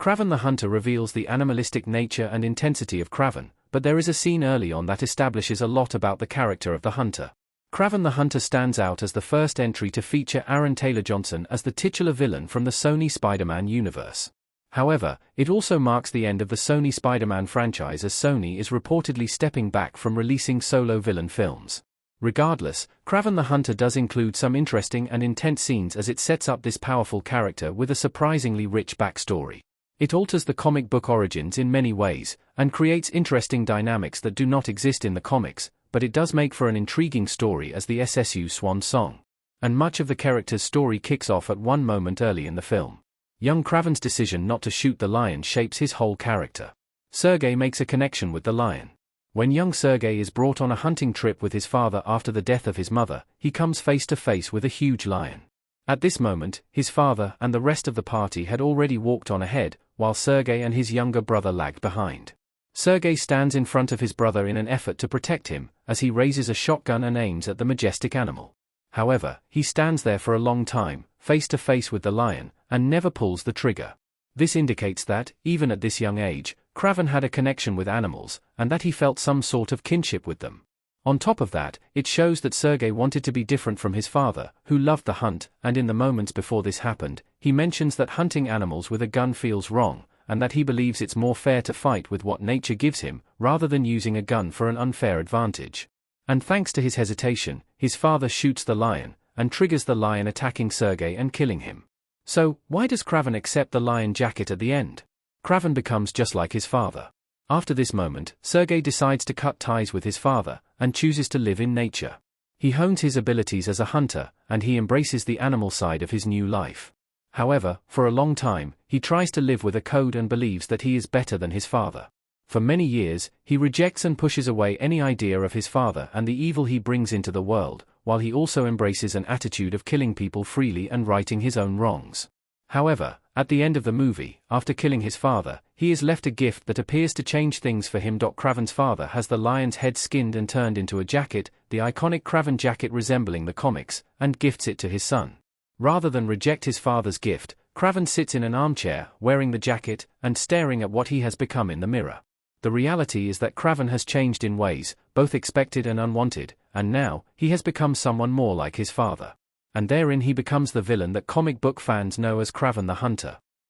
Kraven the Hunter reveals the animalistic nature and intensity of Kraven, but there is a scene early on that establishes a lot about the character of the Hunter. Kraven the Hunter stands out as the first entry to feature Aaron Taylor Johnson as the titular villain from the Sony Spider-Man universe. However, it also marks the end of the Sony Spider-Man franchise, as Sony is reportedly stepping back from releasing solo villain films. Regardless, Kraven the Hunter does include some interesting and intense scenes as it sets up this powerful character with a surprisingly rich backstory. It alters the comic book origins in many ways, and creates interesting dynamics that do not exist in the comics, but it does make for an intriguing story as the SSU swan song. And much of the character's story kicks off at one moment early in the film. Young Kraven's decision not to shoot the lion shapes his whole character. Sergei makes a connection with the lion. When young Sergei is brought on a hunting trip with his father after the death of his mother, he comes face to face with a huge lion. At this moment, his father and the rest of the party had already walked on ahead, while Sergei and his younger brother lagged behind. Sergei stands in front of his brother in an effort to protect him, as he raises a shotgun and aims at the majestic animal. However, he stands there for a long time, face to face with the lion, and never pulls the trigger. This indicates that, even at this young age, Kraven had a connection with animals, and that he felt some sort of kinship with them. On top of that, it shows that Sergei wanted to be different from his father, who loved the hunt, and in the moments before this happened, he mentions that hunting animals with a gun feels wrong, and that he believes it's more fair to fight with what nature gives him, rather than using a gun for an unfair advantage. And thanks to his hesitation, his father shoots the lion, and triggers the lion attacking Sergei and killing him. So, why does Kraven accept the lion jacket at the end? Kraven becomes just like his father. After this moment, Sergei decides to cut ties with his father, and chooses to live in nature. He hones his abilities as a hunter, and he embraces the animal side of his new life. However, for a long time, he tries to live with a code and believes that he is better than his father. For many years, he rejects and pushes away any idea of his father and the evil he brings into the world, while he also embraces an attitude of killing people freely and righting his own wrongs. However, at the end of the movie, after killing his father, he is left a gift that appears to change things for him. Kraven's father has the lion's head skinned and turned into a jacket, the iconic Kraven jacket resembling the comics, and gifts it to his son. Rather than reject his father's gift, Kraven sits in an armchair, wearing the jacket, and staring at what he has become in the mirror. The reality is that Kraven has changed in ways, both expected and unwanted, and now, he has become someone more like his father. And therein he becomes the villain that comic book fans know as Kraven the Hunter.